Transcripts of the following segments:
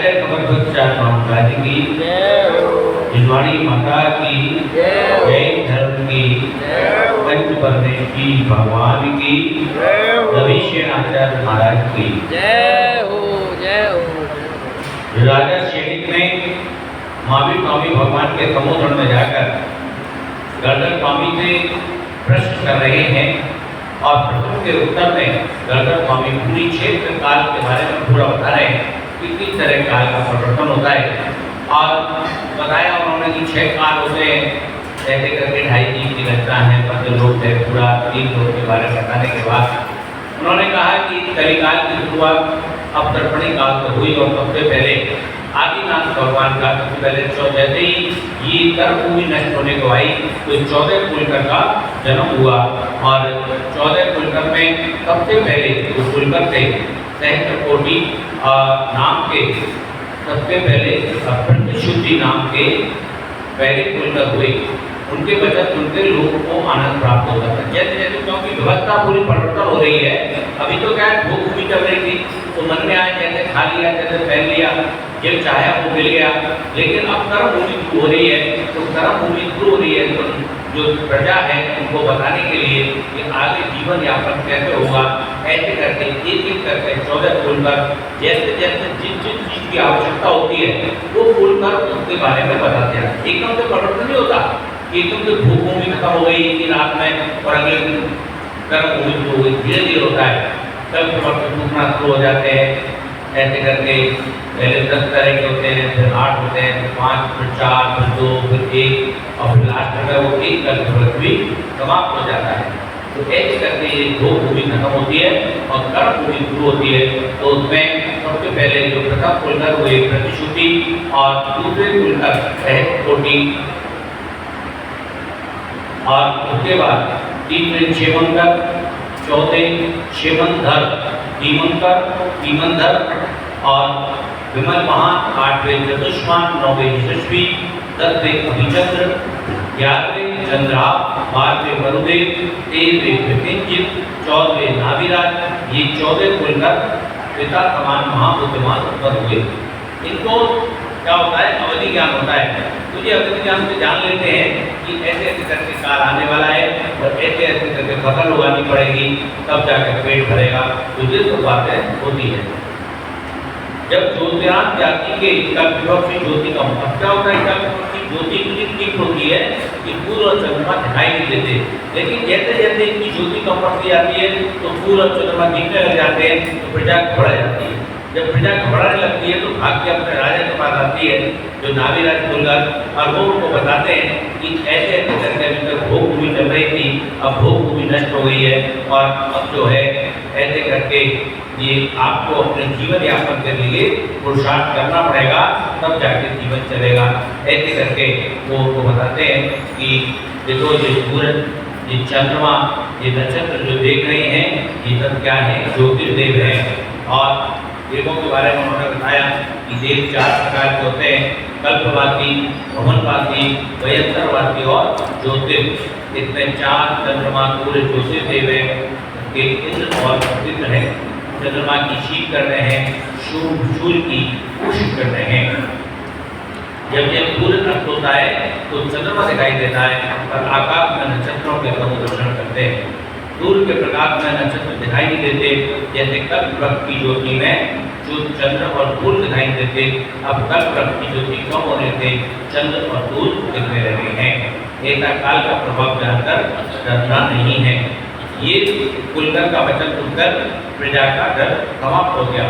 जय कमरबच्चा महाराज की जिनवाणी माता की जय धर्म की पंचपर्देश की भगवान की रविशेन आचार्य महाराज की जय हो जय हो। राजा शेखित में महावीर स्वामी भगवान के समुद्र में जाकर गर्दन स्वामी से प्रश्न कर रहे हैं और प्रश्न के उत्तर में गर्दन स्वामी पूरी क्षेत्र काल के बारे में पूरा बता रहे हैं कि किस तरह काल का परिवर्तन होता है। और बताया उन्होंने कि 6 काल होते हैं, ऐसे करके 2.5-3 की घटना है, 15 लोग थे, पूरा 3 लोग के बारे में बताने के बाद उन्होंने कहा कि कलिकाल की शुरुआत अब दर्पणी काल से हुई और सबसे पहले आदिनाथ भगवान का सबसे पहले जैसे ही ये कर्मभूमि नष्ट होने को आई तो 14 कुलकर का जन्म हुआ और 14 कुलकर में सबसे पहले जो कुलकर थे सहस्त्रकोटि नाम के सबसे पहले प्रतिशुद्धि नाम के पहले कुलकर हुए। उनके वजह सुनते लोगों को आनंद प्राप्त होता था। जैसे जैसे क्योंकि व्यवस्था पूरी परिवर्तन हो रही है, अभी तो क्या है भूमि चल रही थी तो मन में आया जैसे खा लिया जैसे पहन लिया जब चाहे वो मिल गया, लेकिन अब कर्म भूमि शुरू हो रही है तो कर्म भूमि शुरू हो रही है तो जो प्रजा है उनको बताने के लिए कि आगे जीवन यापन कैसे होगा, ऐसे करके एक करके 14 खुलकर जैसे जैसे जिन जिन चीज की आवश्यकता होती है वो खुलकर उसके बारे में बताते हैं। एकदम से परिवर्तन नहीं होता, एकदम से भूमि खत्म हो गई एक रात में और अगले दिन कर्म भूमि शुरू हो गई, धीरे धीरे होता है। तब टूटना शुरू हो जाते हैं, ऐसे करके पहले 10 तरह के होते हैं, फिर 8 होते हैं, फिर 5, फिर 4, फिर 2, फिर 1 और फिर लास्ट में वो एक कल्प भी समाप्त हो जाता है। तो ऐसे करके ये 2 भूमि खत्म होती है और कर्म भूमि शुरू होती है। तो उसमें सबसे पहले जो प्रथम कुलकर हुए प्रतिश्रुति और दूसरे कुलकर सहस्त्रकोटि और उसके बाद तीसरे क्षेमंकर, चौथे क्षेमंधर, तीमंधर और विमल महान, 8वें चतुष्मान, 9वें यशस्वी, 10वें अभिचंद्र, 11वें चंद्राप, 12वें वरुदेव, 13वें विपिंजित, 14वें नाभिराज। ये 14 कुलकर पिता समान महाबुद्धिमान उत्पन्न हुए। इनको क्या होता है अवधि ज्ञान होता है, तो ये अवधि ज्ञान से जान लेते हैं कि ऐसे ऐसे करके काल आने वाला है और ऐसे ऐसे करके फसल उगानी पड़ेगी तब जाकर पेट भरेगा। तो ये सब बातें होती है। जब ज्योतिराम जाति के विभक्ति ज्योति का मतलब क्या होता है, ज्योति इतनी तीव्र होती है कि सूर्य और चंद्रमा दिखाई नहीं देते, लेकिन जैसे जैसे इनकी ज्योति कम बढ़ती जाती है तो सूर्य और चंद्रमा दिखने लग जाते हैं तो प्रजा घबरा जाती है। जब प्रजा घबराने लगती है तो भाग के अपने राजा के पास आती है जो नाभिराज कुलकर, और वो उनको बताते हैं कि ऐसे ऐसे करके अभी तक भोग भूमि चल रही थी, अब भोग भूमि नष्ट हो गई है और अब जो है ऐसे करके ये आपको अपने जीवन यापन के लिए पुरुषार्थ करना पड़ेगा तब जाके जीवन चलेगा। ऐसे करके वो उनको बताते हैं कि देखो ये सूरज, ये चंद्रमा, ये नक्षत्र जो देख रहे हैं ये सब क्या है, ज्योतिर्देव है। और देवों के बारे में उन्होंने बताया कि देव 4 प्रकार के होते हैं, कल्पवासी, भ्रमणवासी, वयंतरवासी और ज्योतिर्। इसमें 4 चंद्रमा सूर्य ज्योतिर्देव है, उसके इंद्र और प्रसिद्ध है। चंद्रमा की शीत कर रहे हैं, सूर्य की उष्ण कर रहे हैं। जब जब सूर्य अस्त होता है तो चंद्रमा दिखाई देता है और आकाश में नक्षत्रों के प्रदर्शन करते हैं। सूर्य के प्रकाश में नक्षत्र दिखाई नहीं देते, जैसे कल्प वृक्ष की ज्योति में जो चंद्र और सूर्य दिखाई देते, अब कल्प वृक्ष की ज्योति कम होने से चंद्र और सूर्य दिखने लगे हैं। ऐसा काल का प्रभाव जानकर डरना नहीं है। ये कुलकर का वचन सुनकर प्रजा का डर समाप्त हो गया।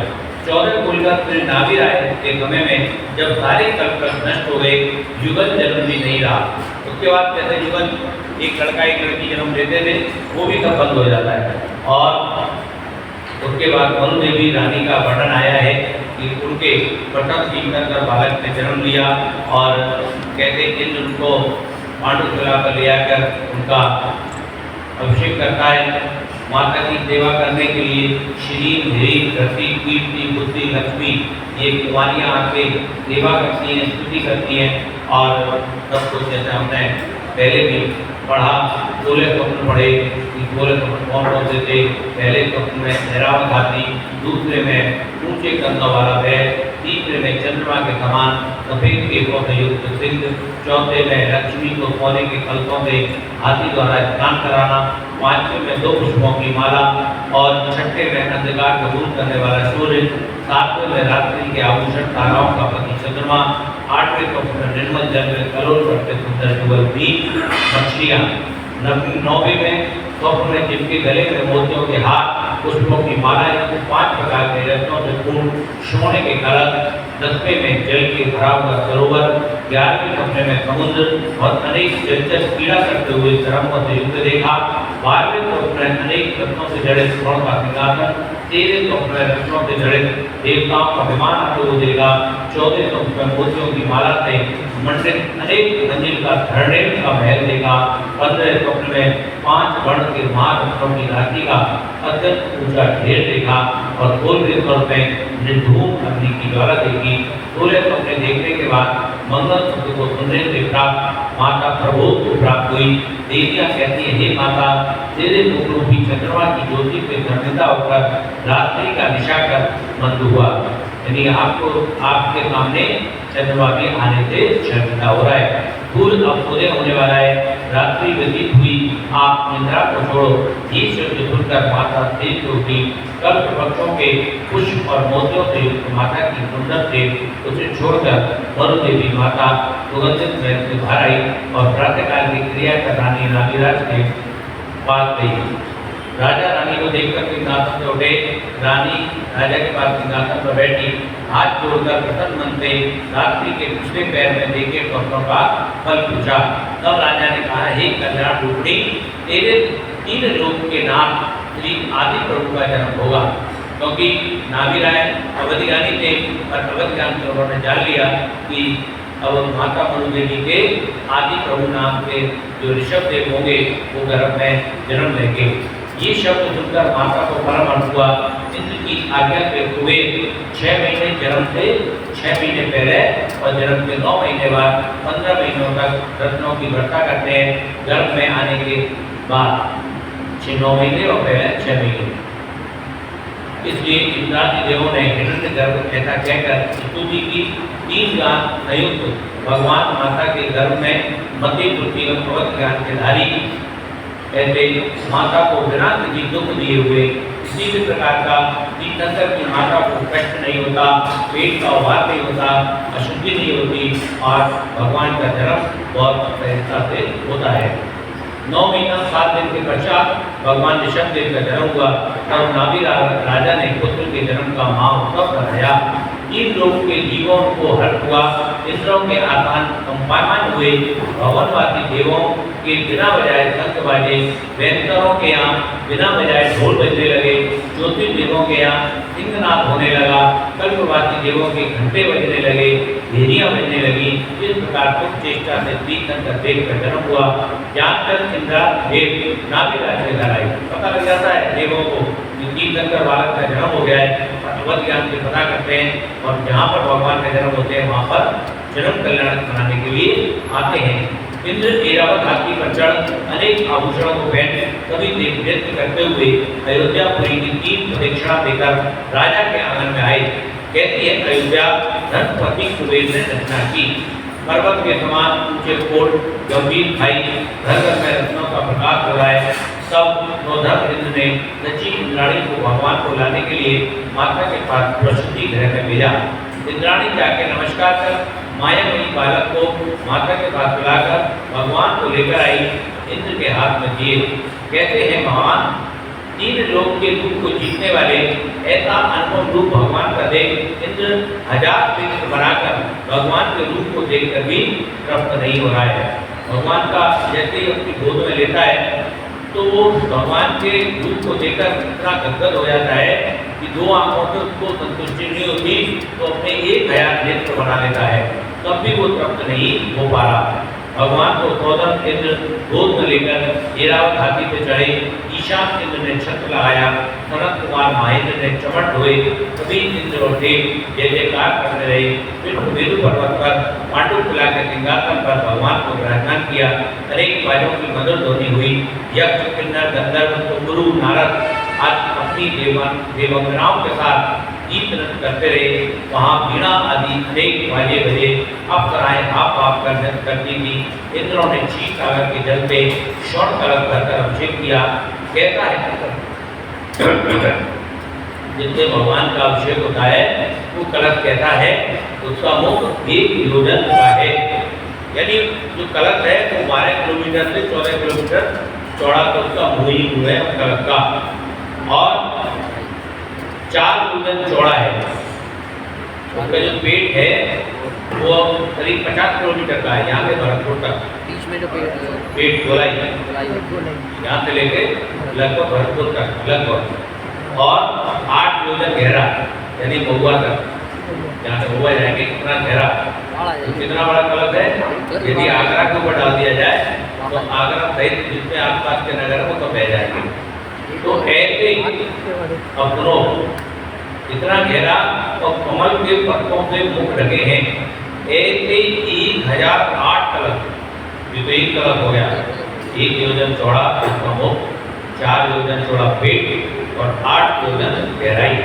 14 कुलकर फिर नाभिराज के समय में जब सारे कल्प नष्ट हो गए, युगल जन्म भी नहीं रहा। उसके बाद जैसे युगल एक लड़का एक लड़की जन्म देते थे वो भी सब बंद हो जाता है। और उसके बाद मनुदेवी रानी का वर्णन आया है कि उनके प्रथम तीन बालक ने जन्म लिया और कहते इंद्र उनको पांडुशिला पर ले आकर उनका अभिषेक करता है। माता की सेवा करने के लिए श्री धीरी धरती कीर्ति बुद्धि लक्ष्मी ये कुमारियाँ आके सेवा करती हैं, स्तुति करती हैं। और सब कुछ जैसे हमने पहले भी पढ़ा, 16 स्वप्न पढ़े, 16 स्वप्न कौन कौन से थे। पहले स्वप्न में ऐरावत हाथी, दूसरे में ऊंचे कंधों वाला बैल, तीसरे में चंद्रमा के समान सफेद केशों से युक्त सिंह, चौथे में लक्ष्मी को सोने के कलशों से हाथी द्वारा स्नान कराना, पांचवें में 2 पुष्पों की माला और छठे में अंधकार को दूर करने वाला सूर्य, सातवें में रात्रि के आभूषण ताराओं का पति चंद्रमा, आठवें में निर्मल जल में करोड़ करते सुंदर युगल बीज मछलियाँ, नौवीं में स्वप्न में जिनके गले में मोतियों के हार, पुष्पों की माला, 5 प्रकार के रत्नों से पूर्ण सोने के कलश, 10वें में जल के भरा हुआ सरोवर, 11वें कमरे में समुद्र और अनेक जलचर क्रीड़ा करते हुए तरंगों से युक्त देखा, 12वें कमरे में अनेक रत्नों से जड़े स्वर्ण का सिंहासन, 13वें कमरे में रत्नों से जड़े देवताओं का विमान आते हुए देखा, 14वें कमरे में मोतियों की माला से मंडित अनेक मंजिल का धरणेल का महल देखा, 15वें कमरे में 5 वर्ण के महारत्नों की राशि का अत्यंत ऊंचा ढेर देखा और 16वें स्वर में निर्धूम अग्नि की ज्वाला देखी। 16वें कमरे देखने के बाद मंगल सूत्र को सुनने से प्राप्त माता प्रबोध को प्राप्त हुई। देवियां कहती है, हे माता, तेरे मुख रूपी चंद्रमा की ज्योति पे धर्मिता होकर रात्रि का दिशा कर मंद हुआ, यानी आपको आपके सामने चंद्रमा के आने से शर्मिंदा हो रहा है। सूर्य अब उदय होने वाला है, रात्रि व्यतीत हुई, आप निद्रा को छोड़ो। ये शब्द सुनकर माता तेज उठी, कल्प वृक्षों के पुष्प और मोतियों से युक्त माता की सुंदर से उसे छोड़कर मरुदेवी माता सुगंधित महल से बाहर आई और प्रातःकाल की क्रिया कर रानी नागीराज के पास गई। राजा रानी को देखकर सिंहासन से उठे, रानी राजा के पास सिंहासन पर बैठी, हाथ जोड़कर प्रसन्न मन से रात्रि के पिछले पैर में देखे स्वप्नों का फल पूछा। तब राजा ने कहा, हे कल्याण रूपिणी, तेरे 3 लोक के नाम श्री आदि प्रभु का जन्म होगा, क्योंकि नागीराय अवधिगानी थे और अवधिगान लोगों ने जान लिया कि अब माता मनुदेवी के आदि प्रभु नाम के जो ऋषभ देव होंगे वो गर्भ में जन्म लेंगे। ये शब्द सुनकर माता को परम हर्ष हुआ। इंद्र की आज्ञा के हुए 6 महीने जन्म से 6 महीने पहले और जन्म के 9 महीने बाद 15 महीनों तक रत्नों की वर्षा करते हैं। गर्भ में आने के बाद 9 महीने और पहले 6 महीने। इसलिए इंद्रादि देवों ने हिरण्यगर्भ ऐसा कहकर स्तुति की। 3 गान संयुक्त भगवान माता के गर्भ में मध्य बुद्धि और अवध ज्ञान के धारी ऐसे माता को बिना किसी दुख दिए हुए किसी भी प्रकार का तीर्थंकर की माता को कष्ट नहीं होता, पेट का उभार नहीं होता, अशुद्धि नहीं होती और भगवान का जन्म बहुत सहजता से होता है। 9 महीना 7 दिन के पश्चात भगवान ऋषभ देव का जन्म हुआ। तब नाभि राजा ने पुत्र के जन्म का महाउत्सव कराया। 3 लोगों के जीवों को हर्ष हुआ, इंद्रों के आसान कंपायमान हुए, भवनवासी देवों के बिना बजाय शंख बाजे, वैंतरों के यहाँ बिना बजाय ढोल बजने लगे, ज्योतिर्देवों के यहाँ सिंहनाद होने लगा, कल्पवासी देवों के घंटे बजने लगे, भेरियां बजने लगी। इस प्रकार कुछ चेष्टा से तीर्थंकर देव का जन्म हुआ। जानकर इंद्रा देव नाभिराज के घर आए। पता लग जाता है देवों को कि तीर्थंकर बालक का जन्म हो गया है, अवध ज्ञान से पता करते हैं और जहाँ पर भगवान का जन्म होते हैं वहाँ पर जन्म कल्याण मनाने के लिए आते हैं। इंद्र ऐरावत हाथी पर चढ़ अनेक आभूषणों को पहन कभी नृत्य करते हुए अयोध्यापुरी की 3 प्रदक्षिणा देकर राजा के आंगन में आए। कहती है, अयोध्या धनपति कुबेर ने रचना की। पर्वत के समान ऊंचे कोट, गंभीर खाई, घर घर में रत्नों का प्रकाश हो रहा है। तब नौधर इंद्र ने नची इंद्राणी को भगवान को लाने के लिए माता के पास प्रसूति गृह में भेजा। इंद्राणी जाके नमस्कार कर मायामयी बालक को माता के पास बुलाकर भगवान को लेकर आई। इंद्र के हाथ में दिए। कहते हैं, भगवान 3 लोक के दुख को जीतने वाले ऐसा अनुभव रूप भगवान का देख इंद्र 1000 तीर्थ बनाकर भगवान के रूप को देखकर भी तृप्त नहीं हो रहा है। भगवान का जैसे ही अपनी गोद में लेता है तो वो भगवान के रूप को देखकर इतना गदगद हो जाता है कि 2 आंखों से उसको संतुष्टि नहीं होती, तो अपने एक हयात नेत्र बना लेता है, तब भी वो तृप्त नहीं हो पा रहा। भगवान को सौदन इंद्र गोद में लेकर ऐरावत हाथी पे चढ़े। ईशान इंद्र ने छत्र लगाया, सनत कुमार महेंद्र ने चमट हुए। सभी इंद्र और देव जय जयकार करने रहे। फिर मेरु पर्वत पर पांडुपुला के सिंहासन पर भगवान को विराजमान किया। अनेक वायों की मधुर ध्वनि हुई। यक्ष, किन्नर, गंधर्व, गुरु, नारद आज अपनी देवंगनाओं के साथ गीत नृत्य करते रहे। वहाँ बीणा आदि अनेक बाजे बजे, अप्सराएं आप करती थी। इंद्रों ने क्षीर सागर के जल पे स्वर्ण कलश भरकर अभिषेक किया। कहता है जिससे भगवान का अभिषेक होता है वो कलश कहता है उसका मुख 1 योजन का है, यानी जो कलश है वो 12 किलोमीटर से 14 किलोमीटर चौड़ा तो उसका मुंह ही मुंह है कलश का, और 4 योजन चौड़ा है। उसका जो पेट है वो करीब 50 किलोमीटर का है, यहाँ से भरतपुर तक। बीच में जो पेट गोलाई गोलाई यहाँ से लेके लगभग भरतपुर तक लगभग, और 8 योजन गहरा, यानी महुआ तक, जहाँ से महुआ जाएंगे कितना गहरा, कितना बड़ा कलश है। यदि आगरा के ऊपर डाल दिया जाए तो आगरा सहित जितने आसपास के नगर है वो तो बह जाएंगे। तो ऐसे अपनों इतना गहरा और कमल के पत्तों से मुख ढके हैं। ऐसे 1008 कलश, ये तो एक कलश हो गया, 1 योजन चौड़ा उसका मुख, 4 योजन चौड़ा पेट और 8 योजन गहराई,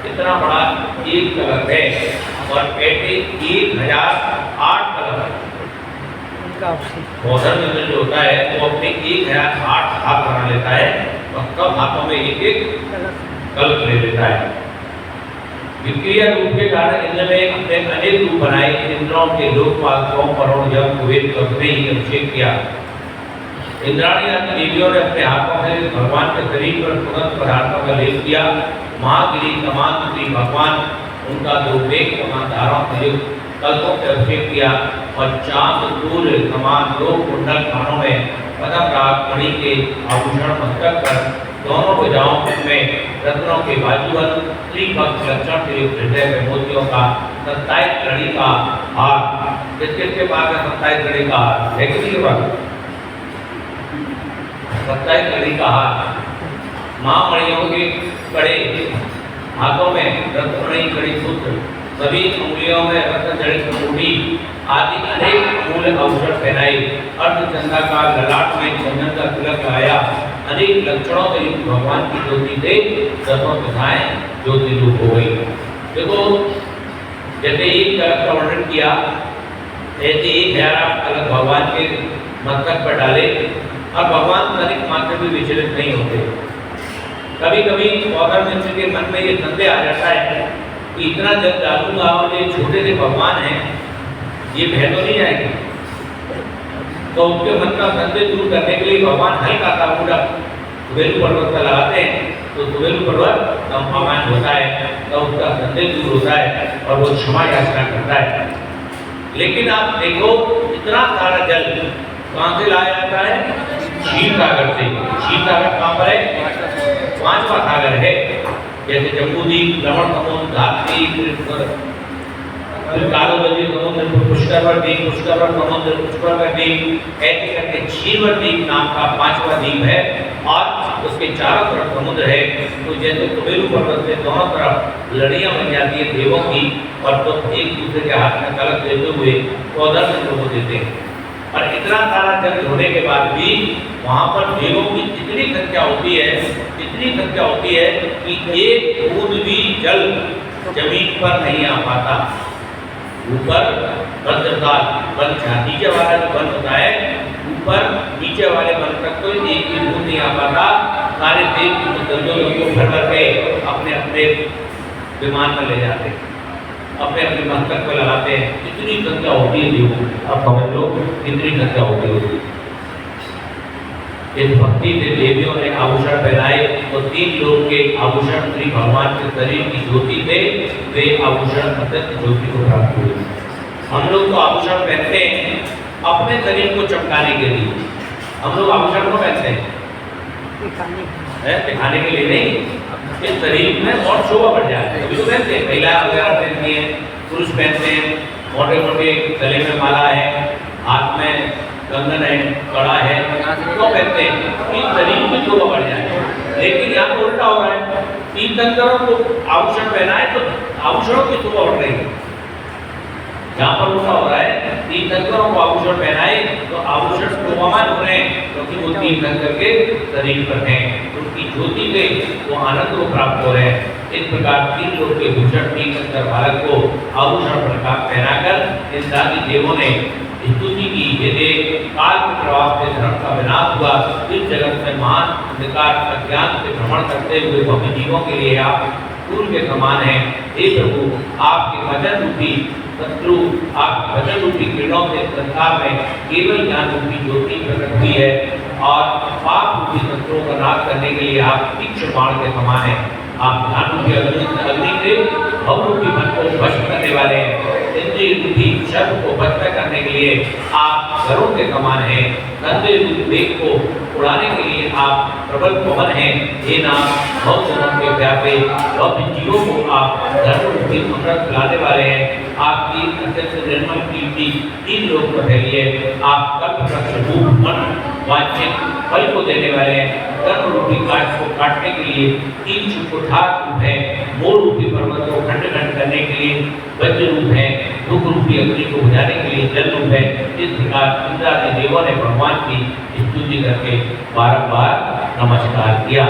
इतना बड़ा एक कलश है। और ऐसे 1008 कलश मौसम में जो होता है वो अपने 1008 हाथ बना लेता है और सब हाथों में एक कलश ले लेता है। विक्रिय रूप के कारण इंद्र ने अपने अनेक रूप बनाए। इंद्रों के लोकपालकों करोड़ जब कुबेर कब्जे ही अभिषेक किया। इंद्राणी आदि देवियों ने अपने हाथों से भगवान के शरीर पर सुगंध पदार्थों का लेप किया। महागिरी समान श्री भगवान उनका दो वेग समान धारों से युक्त कल्पों से अभिषेक किया और चांद सूर्य समान दो कुंडल कानों में पदम राग मणि के आभूषण मस्तक पर, दोनों भुजाओं में रत्नों के बाजूबंद, श्रीभक्त लक्षण से युक्त हृदय में मोतियों का 27 कड़ी का हार। किसके पास है 27 कड़ी का हार? है किसी के पास 27 कड़ी का हार? महामणियों के कड़े, हाथों में रत्नमणि कड़ी सूत्र, सभी उंगलियों में रत्न जड़ित अंगूठी आदि अनेक अमूल्य आभूषण पहनाए। अर्धचंद्राकार ललाट में चंदन का तिलक लगाया। अनेक लक्षणों से युक्त भगवान की ज्योति से दसों दिशाएं ज्योति रूप हो गई। देखो जैसे एक कलश का वर्णन किया, ऐसे 1008 कलश भगवान के मस्तक पर डाले और भगवान तनिक मात्र भी विचलित नहीं होते। कभी कभी पौधर मित्र के मन में ये संदेह आ जाता है कि इतना जब डालूंगा और ये छोटे से भगवान हैं, ये बह तो नहीं जाएगी। तो उसके मन का संदेह दूर करने के लिए भगवान हल्का सा पूरा सुबेलू पर्वत पर लगाते हैं, तो सुबेलू पर्वत कंपायमान होता है, तो उसका संदेह दूर होता है और वो क्षमा याचना करता है। लेकिन आप देखो इतना सारा जल कहाँ से लाया जाता है? क्षीर सागर से। क्षीर सागर कहाँ पर है? 5वां सागर है। जैसे जम्बूद्वीप, लवण समुद्र, धात्री, कालोबद्री समुद्र, पुष्कर द्वीप, पुष्कर समुद्र, पुष्कर द्वीप, ऐसे करके क्षीरवर द्वीप नाम का 5वां द्वीप है और उसके चारों तरफ समुद्र है। तो जैसे सुबेलू पर्वत से दोनों तरफ लड़ियां बन जाती है देवों की, और तो एक दूसरे के हाथ में कलश देते हुए पौधर में लोगों देते हैं। और इतना सारा जल होने के बाद भी वहाँ पर देवों की इतनी संख्या होती है कि एक बूंद भी जल जमीन पर नहीं आ पाता। ऊपर बंदरदार बन, नीचे वाला जो बन होता है, ऊपर नीचे वाले बन तक तो एक भी बूंद नहीं आ पाता। सारे देव को भर भर के अपने अपने विमान में ले जाते, अपने अपने मस्तक पर लगाते हैं। इतनी संख्या होती है देवों की, अब समझ लो कितनी संख्या होती है। इस भक्ति से देवियों ने आभूषण पहनाए तो 3 लोग के आभूषण श्री भगवान के शरीर की ज्योति से वे आभूषण अत्यंत ज्योति को प्राप्त हुए। हम लोग तो आभूषण पहनते हैं अपने शरीर को चमकाने के लिए। हम लोग आभूषण को पहनते हैं दिखाने के लिए नहीं, इस शरीर में और शोभा बढ़ जाए तभी तो पहनते हैं। महिला वगैरह पहनती है, पुरुष पहनते हैं, मोटे मोटे गले में माला है, हाथ में कंगन है, कड़ा है, तो कहते हैं कि शरीर में शोभा बढ़ जाए। लेकिन यहाँ तो उल्टा हो रहा है, तीर्थंकरों को आभूषण पहना है तो आभूषणों की शोभा बढ़ रही है। यहाँ पर उल्टा हो रहा है, तीर्थंकरों को आभूषण पहनाए तो आभूषण शोभामान हो रहे हैं, क्योंकि वो तीर्थंकर के शरीर पर हैं, उनकी ज्योति से वो आनंद को प्राप्त हो रहे हैं। इस प्रकार 3 लोग के भूषण पीकर बालक को आभूषण पहनाकर इन दादी देवों ने स्तुति की। ये देव काल के प्रभाव से धर्म का विनाश हुआ। इस जगत में महान अंधकार अज्ञान से भ्रमण करते हुए भव्य जीवों के लिए आप सूर्य के समान हैं। हे प्रभु, आपके वचन रूपी शत्रु आपके वचन रूपी किरणों से संसार में केवल ज्ञान रूपी ज्योति प्रकट हुई है और पाप रूपी शत्रुओं का नाश करने के लिए आप तीक्ष्ण बाण के समान हैं। आप ज्ञान रूपी अग्नि से भव रूपी मन को भस्म करने वाले हैं। इंद्रिय रूपी शब्द को भस्म करने के लिए आप घरों के समान हैं। गंदे रूपी वेग को उड़ाने के लिए आप प्रबल पवन हैं। हे नाम बहुत जनों के प्यासे और जीवों को आप धर्म रूपी अमृत पिलाने वाले हैं। आपकी अत्यंत निर्मल कीर्ति 3 लोक में फैली है। आप कल्प वृक्ष रूप मन वांछित फल को देने वाले हैं। कर्म रूपी काट को काटने के लिए 3 चुकुठार रूप है। मोर रूपी पर्वत को खंड खंड करने के लिए वज्र रूप है। दुख रूपी अग्नि को बुझाने के लिए जल रूप है। इस प्रकार इंद्रादि देवों ने भगवान की स्तुति करके बारंबार नमस्कार किया।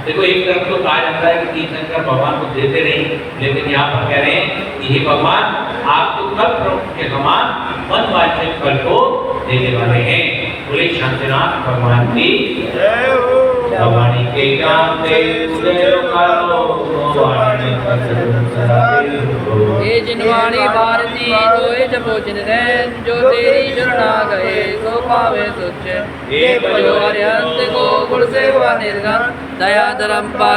देखो, एक तरफ तो कहा जाता है कि तीर्थंकर भगवान को देते नहीं, लेकिन यहाँ पर कह रहे हैं कि हे भगवान, आप तो कल्प के समान मन वांछित फल को देने वाले हैं। बोले शांतिनाथ भगवान की जय हो। भवानी के काम से उदय कालो भवानी हे जिनवाणी भारती लोए जपो जिन रैन, जो तेरी शरणा गए सो पावे तुझ। हे भजो हरिहंत को गुण सेवा निर्गम, दया धर्म पाल